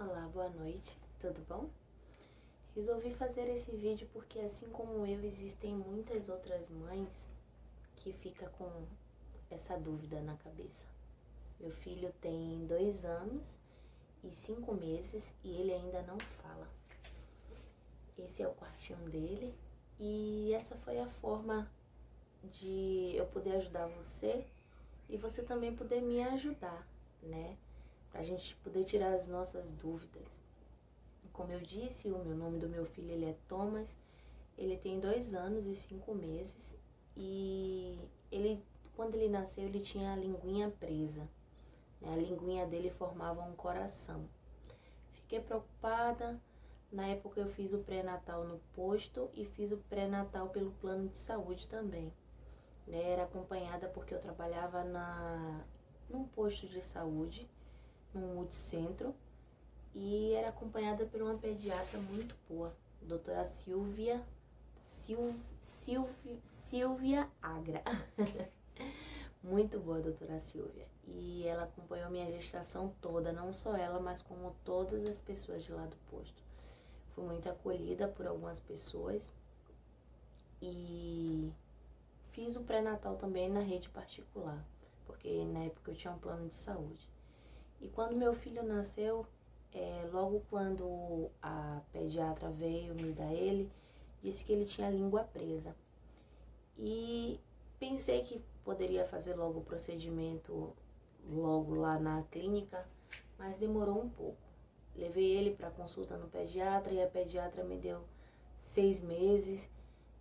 Olá, boa noite, tudo bom? Resolvi fazer esse vídeo porque, assim como eu, existem muitas outras mães que ficam com essa dúvida na cabeça. Meu filho tem 2 anos e 5 meses e ele ainda não fala. Esse é o quartinho dele e essa foi a forma de eu poder ajudar você e você também poder me ajudar, né? Pra gente poder tirar as nossas dúvidas. Como eu disse, o nome do meu filho ele é Thomas, ele tem 2 anos e 5 meses e quando ele nasceu ele tinha a linguinha presa, né? A linguinha dele formava um coração. Fiquei preocupada, na época eu fiz o pré-natal no posto e fiz o pré-natal pelo plano de saúde também, né? Era acompanhada porque eu trabalhava num posto de saúde, num multicentro, e era acompanhada por uma pediatra muito boa, doutora Silvia Agra. Muito boa, doutora Silvia. E ela acompanhou minha gestação toda, não só ela, mas como todas as pessoas de lá do posto. Fui muito acolhida por algumas pessoas e fiz o pré-natal também na rede particular, porque na época eu tinha um plano de saúde. E quando meu filho nasceu, logo quando a pediatra veio me dar ele, disse que ele tinha a língua presa. E pensei que poderia fazer logo o procedimento, logo lá na clínica, mas demorou um pouco. Levei ele para consulta no pediatra e a pediatra me deu 6 meses.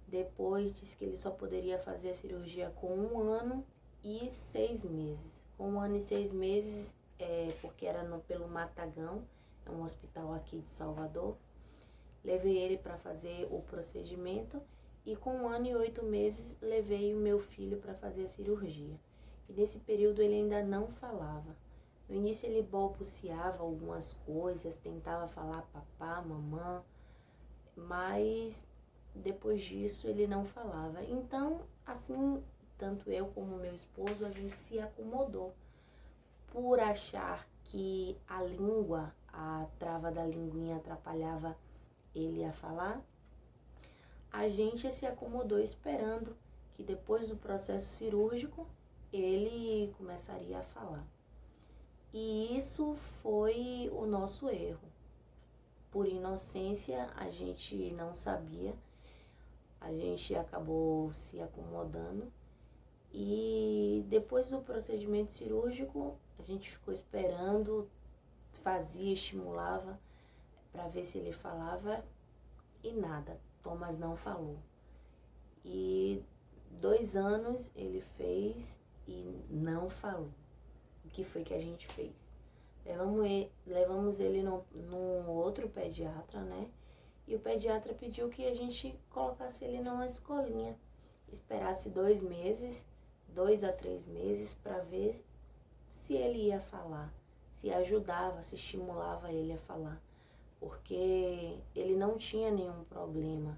Depois disse que ele só poderia fazer a cirurgia com 1 ano e 6 meses. Com 1 ano e 6 meses, porque era pelo Matagão, é um hospital aqui de Salvador. Levei ele para fazer o procedimento e com 1 ano e 8 meses levei o meu filho para fazer a cirurgia. E nesse período ele ainda não falava. No início ele balbuciava algumas coisas, tentava falar papá, mamã, mas depois disso ele não falava. Então, assim, tanto eu como meu esposo, a gente se acomodou por achar que a língua, a trava da linguinha atrapalhava ele a falar. A gente se acomodou esperando que depois do processo cirúrgico ele começaria a falar. E isso foi o nosso erro. Por inocência, a gente não sabia, a gente acabou se acomodando. E depois do procedimento cirúrgico, a gente ficou esperando, fazia, estimulava para ver se ele falava e nada, Thomas não falou. E 2 anos ele fez e não falou. O que foi que a gente fez? Levamos ele no outro pediatra, né? E o pediatra pediu que a gente colocasse ele numa escolinha, esperasse 2 meses, 2 a 3 meses, para ver se ele ia falar, se ajudava, se estimulava ele a falar, porque ele não tinha nenhum problema.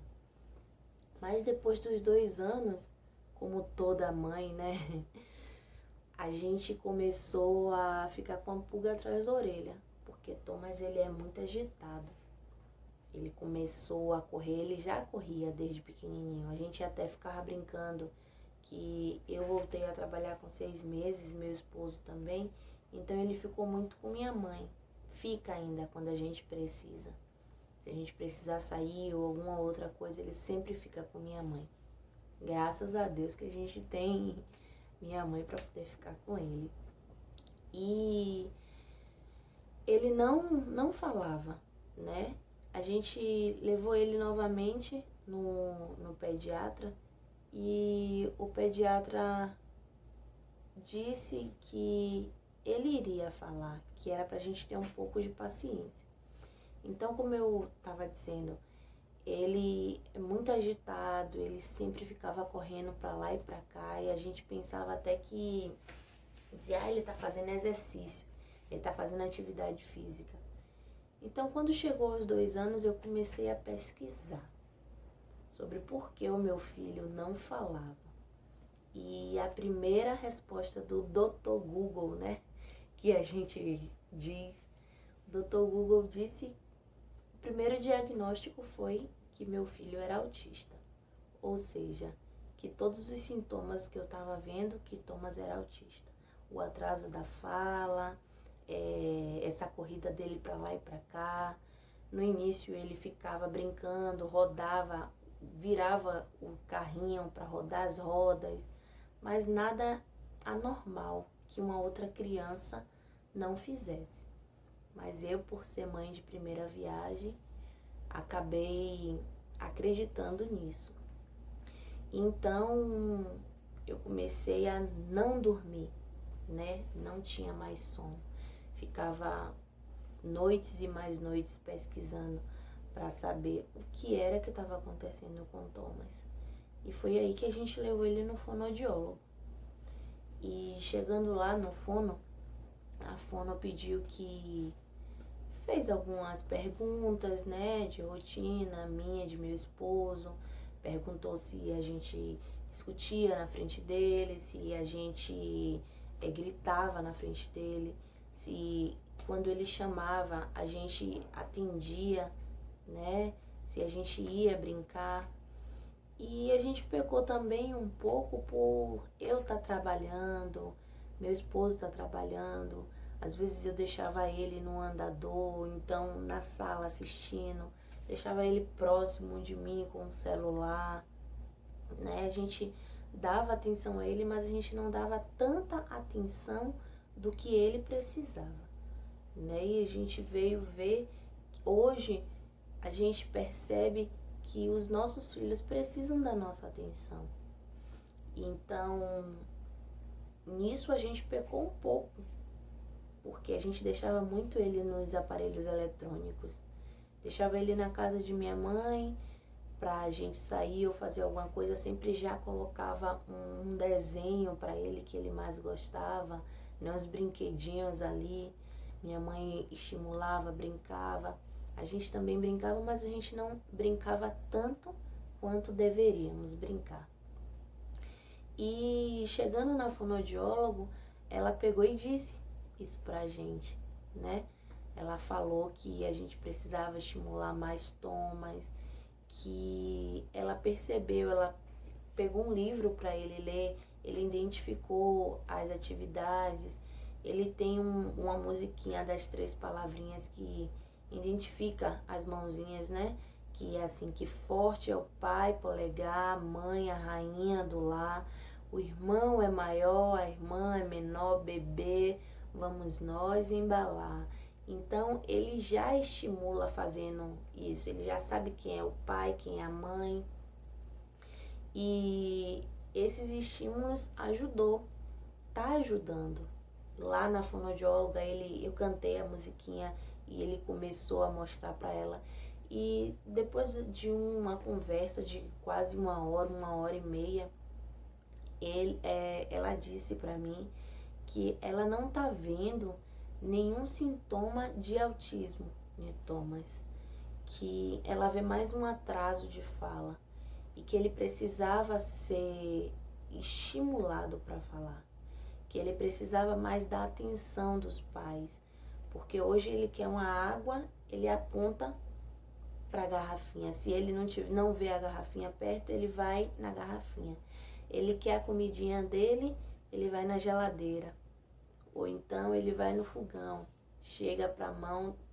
Mas depois dos 2 anos, como toda mãe, né, a gente começou a ficar com a pulga atrás da orelha, porque Thomas ele é muito agitado. Ele começou a correr, ele já corria desde pequenininho. A gente até ficava brincando que eu voltei a trabalhar com 6 meses, meu esposo também, então ele ficou muito com minha mãe. Fica ainda quando a gente precisa. Se a gente precisar sair ou alguma outra coisa, ele sempre fica com minha mãe. Graças a Deus que a gente tem minha mãe para poder ficar com ele. E ele não falava, né? A gente levou ele novamente no pediatra e o pediatra disse que ele iria falar, que era pra gente ter um pouco de paciência. Então, como eu estava dizendo, ele é muito agitado, ele sempre ficava correndo para lá e para cá e a gente pensava até que dizia, ele tá fazendo exercício, ele tá fazendo atividade física. Então, quando chegou aos 2 anos, eu comecei a pesquisar sobre por que o meu filho não falava. E a primeira resposta do Dr. Google, né, que a gente diz, Dr. Google disse, o primeiro diagnóstico foi que meu filho era autista. Ou seja, que todos os sintomas que eu estava vendo, que Thomas era autista. O atraso da fala, essa corrida dele para lá e para cá. No início ele ficava brincando, rodava, virava o carrinho para rodar as rodas, mas nada anormal que uma outra criança não fizesse. Mas eu, por ser mãe de primeira viagem, acabei acreditando nisso. Então, eu comecei a não dormir, né? Não tinha mais sono. Ficava noites e mais noites pesquisando para saber o que era que estava acontecendo com o Thomas. E foi aí que a gente levou ele no fonoaudiólogo. E chegando lá no fono, a fono pediu que... fez algumas perguntas, né, de rotina, minha, de meu esposo. Perguntou se a gente discutia na frente dele, se a gente gritava na frente dele, se quando ele chamava a gente atendia, né, se a gente ia brincar. E a gente pecou também um pouco por eu estar trabalhando, meu esposo estar trabalhando. Às vezes eu deixava ele no andador, então na sala assistindo, deixava ele próximo de mim com o celular, né? A gente dava atenção a ele, mas a gente não dava tanta atenção do que ele precisava, né? E a gente veio ver, hoje a gente percebe que os nossos filhos precisam da nossa atenção. Então, nisso a gente pecou um pouco, porque a gente deixava muito ele nos aparelhos eletrônicos. Deixava ele na casa de minha mãe, pra gente sair ou fazer alguma coisa, sempre já colocava um desenho para ele que ele mais gostava, né, uns brinquedinhos ali. Minha mãe estimulava, brincava. A gente também brincava, mas a gente não brincava tanto quanto deveríamos brincar. E chegando na fonoaudiólogo, ela pegou e disse isso pra gente, né? Ela falou que a gente precisava estimular mais Thomas, que ela percebeu, ela pegou um livro para ele ler, ele identificou as atividades, ele tem uma musiquinha das 3 palavrinhas que identifica as mãozinhas, né? Que é assim, que forte é o pai, polegar, mãe, a rainha do lar, o irmão é maior, a irmã é menor, bebê, vamos nós embalar. Então, ele já estimula fazendo isso, ele já sabe quem é o pai, quem é a mãe. E esses estímulos tá ajudando. Lá na fonoaudióloga, eu cantei a musiquinha e ele começou a mostrar para ela. E depois de uma conversa de quase 1 hora e meia, ela disse para mim que ela não tá vendo nenhum sintoma de autismo em Thomas, que ela vê mais um atraso de fala e que ele precisava ser estimulado para falar, que ele precisava mais da atenção dos pais, porque hoje ele quer uma água, ele aponta para a garrafinha. Se ele não vê a garrafinha perto, ele vai na garrafinha. Ele quer a comidinha dele, ele vai na geladeira. Ou então ele vai no fogão, chega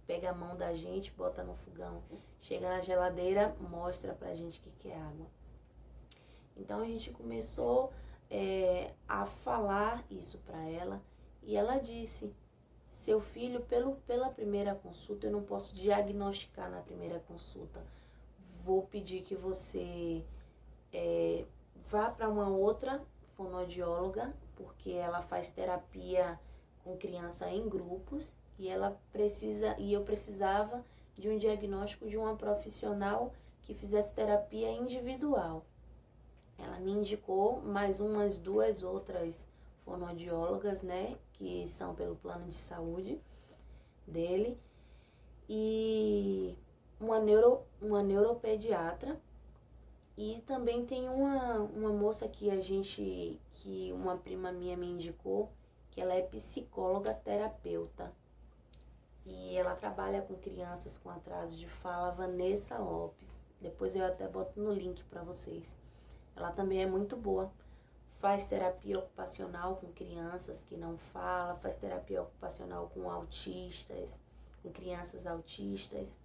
pega a mão da gente, bota no fogão. Chega na geladeira, mostra pra gente que quer água. Então a gente começou a falar isso pra ela. E ela disse, seu filho, pela primeira consulta, eu não posso diagnosticar na primeira consulta. Vou pedir que você vá para uma outra fonoaudióloga, porque ela faz terapia com criança em grupos e eu precisava de um diagnóstico de uma profissional que fizesse terapia individual. Ela me indicou mais umas 2 outras fonoaudiólogas, né, que são pelo plano de saúde dele, e uma neuropediatra. E também tem uma moça que uma prima minha me indicou, que ela é psicóloga terapeuta. E ela trabalha com crianças com atraso de fala, Vanessa Lopes. Depois eu até boto no link para vocês. Ela também é muito boa. Faz terapia ocupacional com crianças que não falam, faz terapia ocupacional com autistas, com crianças autistas.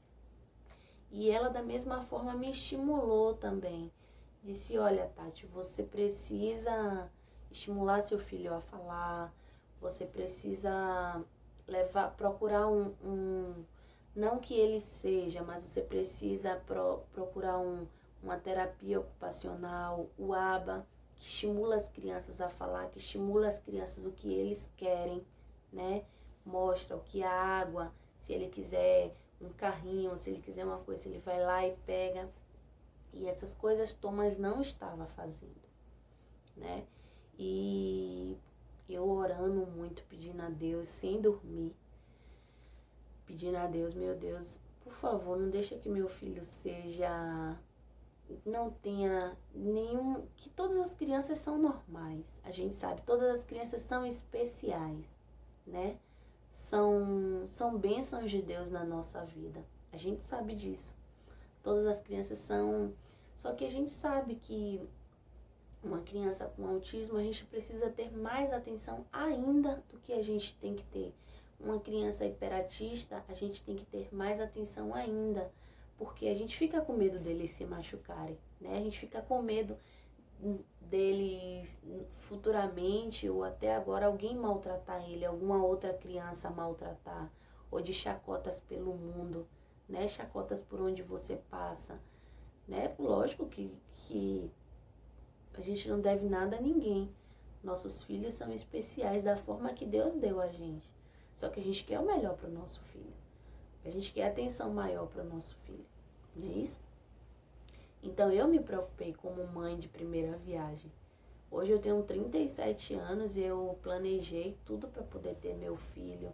E ela da mesma forma me estimulou também. Disse, olha, Tati, você precisa estimular seu filho a falar, você precisa procurar não que ele seja, mas você precisa procurar uma terapia ocupacional, o ABA, que estimula as crianças a falar, que estimula as crianças o que eles querem, né? Mostra o que é água, se ele quiser um carrinho, se ele quiser uma coisa, ele vai lá e pega. E essas coisas Thomas não estava fazendo, né? E eu orando muito, pedindo a Deus, sem dormir, pedindo a Deus, meu Deus, por favor, não deixa que meu filho não tenha nenhum, que todas as crianças são normais, a gente sabe, todas as crianças são especiais, né? São bênçãos de Deus na nossa vida, a gente sabe disso, todas as crianças são, só que a gente sabe que uma criança com autismo, a gente precisa ter mais atenção ainda do que a gente tem que ter. Uma criança hiperatista, a gente tem que ter mais atenção ainda, porque a gente fica com medo deles se machucarem, né? A gente fica com medo deles futuramente ou até agora alguém maltratar ele, alguma outra criança maltratar, ou de chacotas pelo mundo, né? Chacotas por onde você passa, né? Lógico que a gente não deve nada a ninguém. Nossos filhos são especiais da forma que Deus deu a gente. Só que a gente quer o melhor para o nosso filho. A gente quer atenção maior para o nosso filho. Não é isso? Então eu me preocupei como mãe de primeira viagem. Hoje eu tenho 37 anos e eu planejei tudo para poder ter meu filho.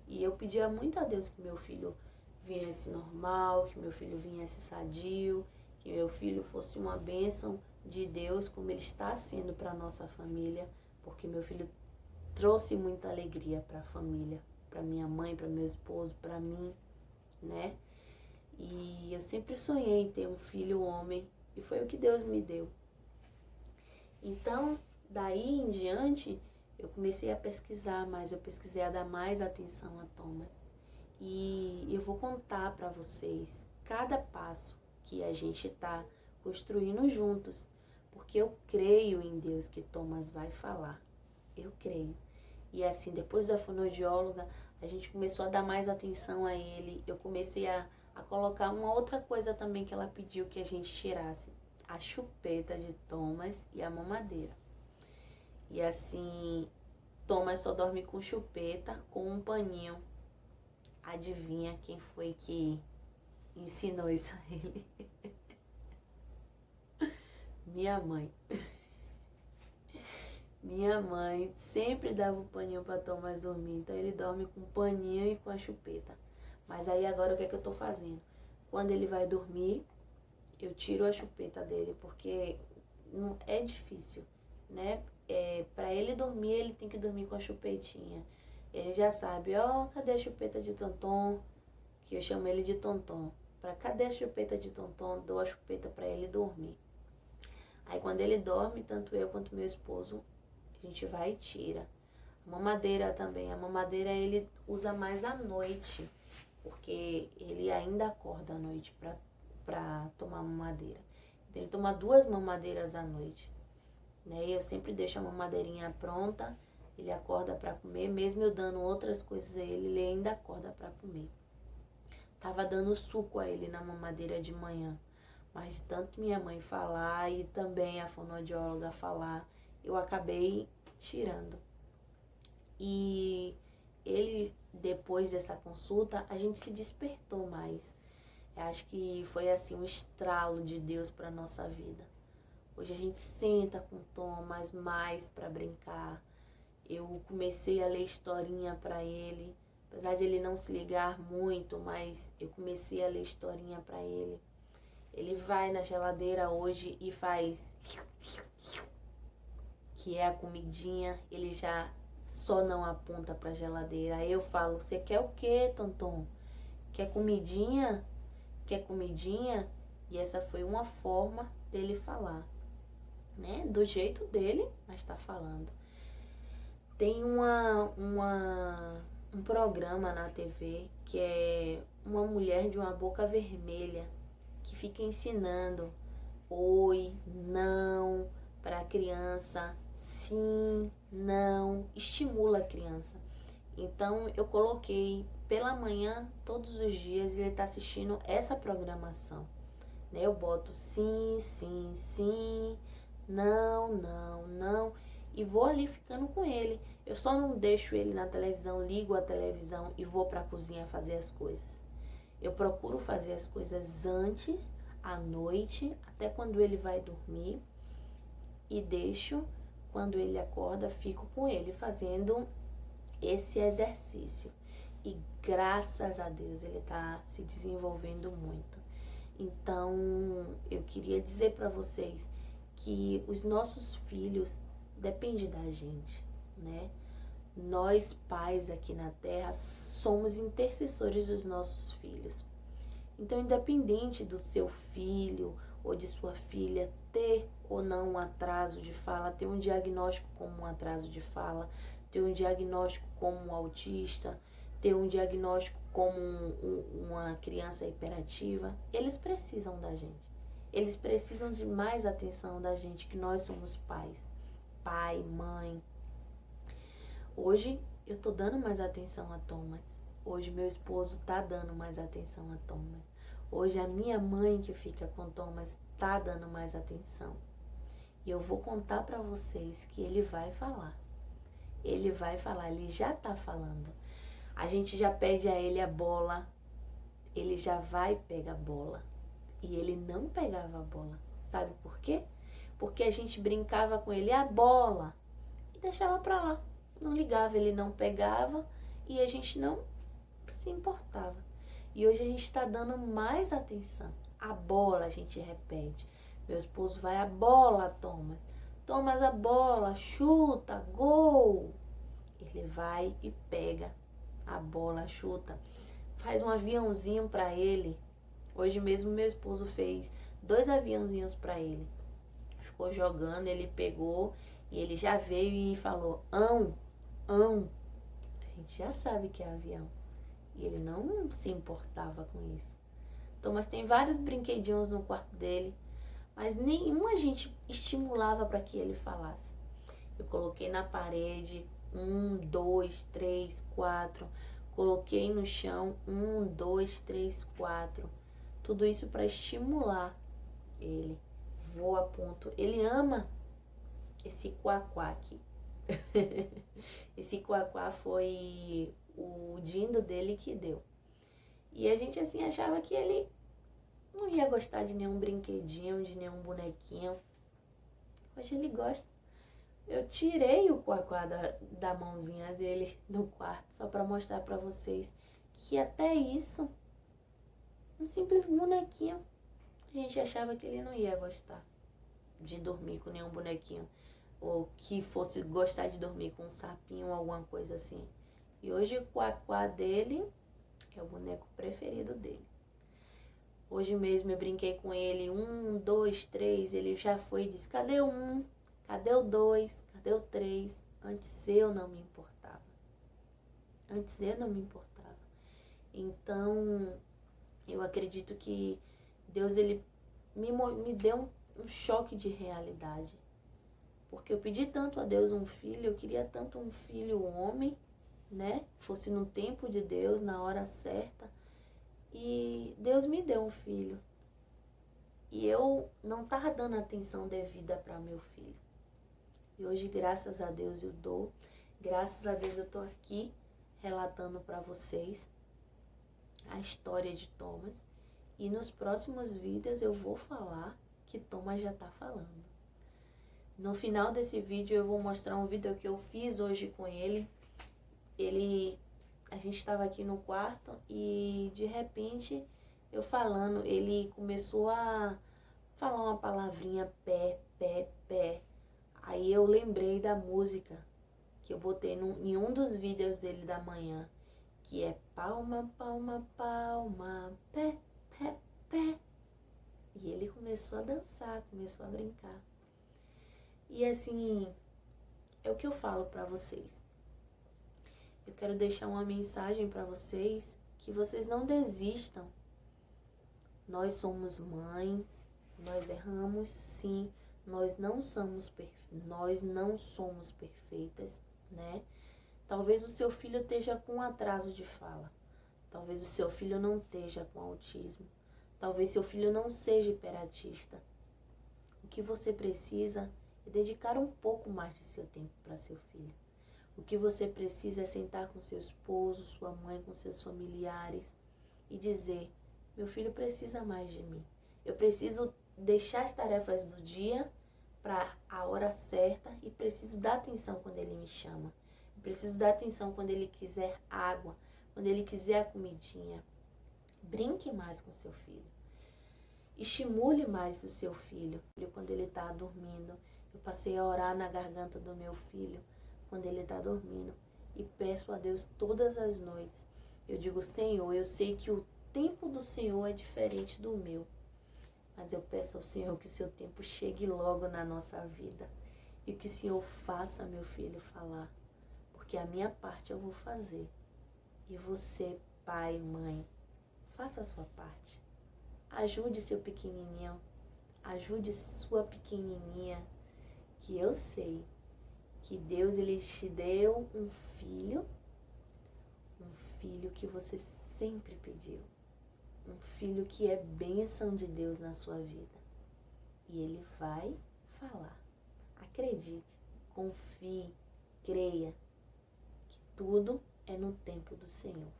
E eu pedia muito a Deus que meu filho viesse normal, que meu filho viesse sadio, que meu filho fosse uma bênção de Deus, como ele está sendo para a nossa família, porque meu filho trouxe muita alegria para a família, para minha mãe, para meu esposo, para mim, né? E eu sempre sonhei em ter um filho homem, e foi o que Deus me deu. Então, daí em diante, eu comecei a pesquisar mais, eu pesquisei a dar mais atenção a Thomas. E eu vou contar para vocês cada passo que a gente está construindo juntos, porque eu creio em Deus que Thomas vai falar, eu creio. E assim, depois da fonoaudióloga, a gente começou a dar mais atenção a ele, eu comecei a colocar uma outra coisa também que ela pediu que a gente tirasse, a chupeta de Thomas e a mamadeira. E assim, Thomas só dorme com chupeta, com um paninho. Adivinha quem foi que ensinou isso a ele? Minha mãe. Minha mãe sempre dava o paninho para Thomas dormir, então ele dorme com o paninho e com a chupeta. Mas aí agora o que é que eu tô fazendo? Quando ele vai dormir, eu tiro a chupeta dele, porque não é difícil, né? Para ele dormir, ele tem que dormir com a chupetinha. Ele já sabe, ó, cadê a chupeta de Tonton? Que eu chamo ele de Tonton. Cadê a chupeta de Tonton? Dou a chupeta para ele dormir. Aí quando ele dorme, tanto eu quanto meu esposo, a gente vai e tira. A mamadeira também. A mamadeira ele usa mais à noite, porque ele ainda acorda à noite pra tomar mamadeira. Então ele toma 2 mamadeiras à noite, né? E eu sempre deixo a mamadeirinha pronta, ele acorda para comer, mesmo eu dando outras coisas a ele, ele ainda acorda para comer. Tava dando suco a ele na mamadeira de manhã, mas de tanto minha mãe falar e também a fonoaudióloga falar, eu acabei tirando. E ele, depois dessa consulta, a gente se despertou mais. Eu acho que foi assim um estralo de Deus para nossa vida. Hoje a gente senta com Thomas mais para brincar. Eu comecei a ler historinha para ele, apesar de ele não se ligar muito, mas eu comecei a ler historinha para ele. Ele vai na geladeira hoje e faz, que é a comidinha, ele já só não aponta para a geladeira. Aí eu falo, você quer o quê, Tonton? quer comidinha? Quer comidinha? E essa foi uma forma dele falar, né? Do jeito dele, mas tá falando. Tem um programa na TV que é uma mulher de uma boca vermelha que fica ensinando oi, não para a criança, sim, não, estimula a criança. Então eu coloquei pela manhã, todos os dias, ele está assistindo essa programação. Né? Eu boto sim, sim, sim, não, não, não, e vou ali ficando com ele. Eu só não deixo ele na televisão, ligo a televisão e vou para a cozinha fazer as coisas. Eu procuro fazer as coisas antes, à noite, até quando ele vai dormir, e deixo, quando ele acorda, fico com ele fazendo esse exercício. E graças a Deus ele está se desenvolvendo muito. Então, eu queria dizer para vocês que os nossos filhos dependem da gente, né? Nós, pais aqui na Terra, somos intercessores dos nossos filhos. Então, independente do seu filho ou de sua filha ter ou não um atraso de fala, ter um diagnóstico como um atraso de fala, ter um diagnóstico como um autista, ter um diagnóstico como uma criança hiperativa, eles precisam da gente. Eles precisam de mais atenção da gente, que nós somos pais. Pai, mãe. Hoje eu tô dando mais atenção a Thomas. Hoje meu esposo tá dando mais atenção a Thomas. Hoje a minha mãe que fica com Thomas tá dando mais atenção. E eu vou contar para vocês que ele vai falar. Ele vai falar, ele já tá falando. A gente já pede a ele a bola, ele já vai pegar a bola. E ele não pegava a bola. Sabe por quê? Porque a gente brincava com ele, a bola, e deixava pra lá. Não ligava, ele não pegava e a gente não se importava. E hoje a gente tá dando mais atenção. A bola, a gente repete. Meu esposo vai, a bola, Thomas. Thomas, a bola, chuta, gol. Ele vai e pega a bola, chuta, faz um aviãozinho para ele. Hoje mesmo meu esposo fez 2 aviãozinhos para ele. Ficou jogando, ele pegou e ele já veio e falou, ão. A gente já sabe que é avião. E ele não se importava com isso. Thomas tem vários brinquedinhos no quarto dele, mas nenhum a gente estimulava para que ele falasse. Eu coloquei na parede, 1, 2, 3, 4. Coloquei no chão, 1, 2, 3, 4. Tudo isso para estimular ele. Vou a ponto. Ele ama esse quaquá aqui. Esse quaquá foi o dindo dele que deu. E a gente assim achava que ele não ia gostar de nenhum brinquedinho, de nenhum bonequinho. Hoje ele gosta. Eu tirei o quaquá da mãozinha dele do quarto, só para mostrar para vocês que até isso, um simples bonequinho, a gente achava que ele não ia gostar de dormir com nenhum bonequinho, ou que fosse gostar de dormir com um sapinho ou alguma coisa assim. E hoje o quaquá dele é o boneco preferido dele. Hoje mesmo eu brinquei com ele, 1, 2, 3, ele já foi e disse, cadê o 1? Cadê o 2? Cadê o 3? Antes eu não me importava. Então, eu acredito que Deus, ele me deu um choque de realidade. Porque eu pedi tanto a Deus um filho, eu queria tanto um filho homem, né? Fosse no tempo de Deus, na hora certa. E Deus me deu um filho. E eu não estava dando atenção devida para meu filho. E hoje, graças a Deus, eu dou. Graças a Deus, eu estou aqui relatando para vocês a história de Thomas. E nos próximos vídeos eu vou falar que Thomas já está falando. No final desse vídeo eu vou mostrar um vídeo que eu fiz hoje com ele. A gente estava aqui no quarto e de repente eu falando, ele começou a falar uma palavrinha pé, pé, pé. Aí eu lembrei da música que eu botei em um dos vídeos dele da manhã, que é palma, palma, palma, pé, pé, pé. E ele começou a dançar, começou a brincar. E assim, é o que eu falo para vocês. Eu quero deixar uma mensagem para vocês, que vocês não desistam. Nós somos mães, nós erramos sim, nós não somos perfeitas, né? Talvez o seu filho esteja com atraso de fala. Talvez o seu filho não esteja com autismo. Talvez seu filho não seja hiperatista. O que você precisa é dedicar um pouco mais de seu tempo para seu filho. O que você precisa é sentar com seu esposo, sua mãe, com seus familiares e dizer: meu filho precisa mais de mim. Eu preciso deixar as tarefas do dia para a hora certa e preciso dar atenção quando ele me chama. Eu preciso dar atenção quando ele quiser água, quando ele quiser a comidinha. Brinque mais com seu filho. Estimule mais o seu filho quando ele está dormindo. Eu passei a orar na garganta do meu filho quando ele está dormindo e peço a Deus todas as noites. Eu digo: Senhor, eu sei que o tempo do Senhor é diferente do meu, mas eu peço ao Senhor que o seu tempo chegue logo na nossa vida e que o Senhor faça meu filho falar, porque a minha parte eu vou fazer. E você, pai, mãe, faça a sua parte. Ajude seu pequenininho, ajude sua pequenininha, que eu sei que Deus, ele te deu um filho que você sempre pediu, um filho que é bênção de Deus na sua vida. E ele vai falar. Acredite, confie, creia, que tudo é no tempo do Senhor.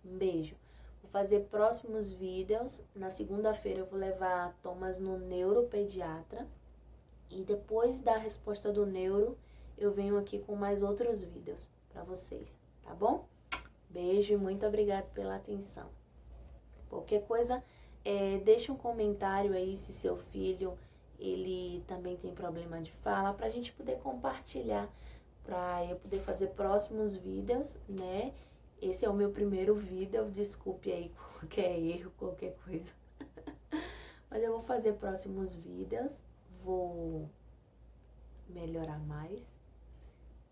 Um beijo. Vou fazer próximos vídeos. Na segunda-feira eu vou levar Thomas no neuropediatra. E depois da resposta do neuro, eu venho aqui com mais outros vídeos para vocês, tá bom? Beijo e muito obrigada pela atenção. Qualquer coisa, deixa um comentário aí se seu filho, ele também tem problema de fala, pra gente poder compartilhar, pra eu poder fazer próximos vídeos, né? Esse é o meu primeiro vídeo, desculpe aí qualquer erro, qualquer coisa. Mas eu vou fazer próximos vídeos, vou melhorar mais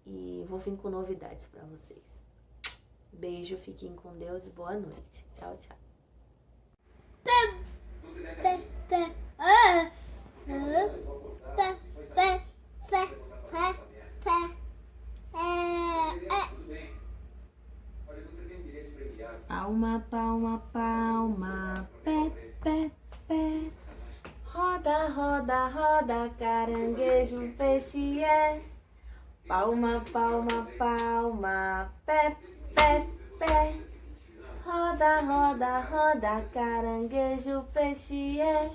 e vou vir com novidades pra vocês. Beijo, fiquem com Deus e boa noite. Tchau, tchau. Palma, palma, palma, pé, pé, pé. Roda, roda, roda, caranguejo, peixe é. Palma, palma, palma, pé, pé, pé. Roda, roda, roda, caranguejo, peixe é.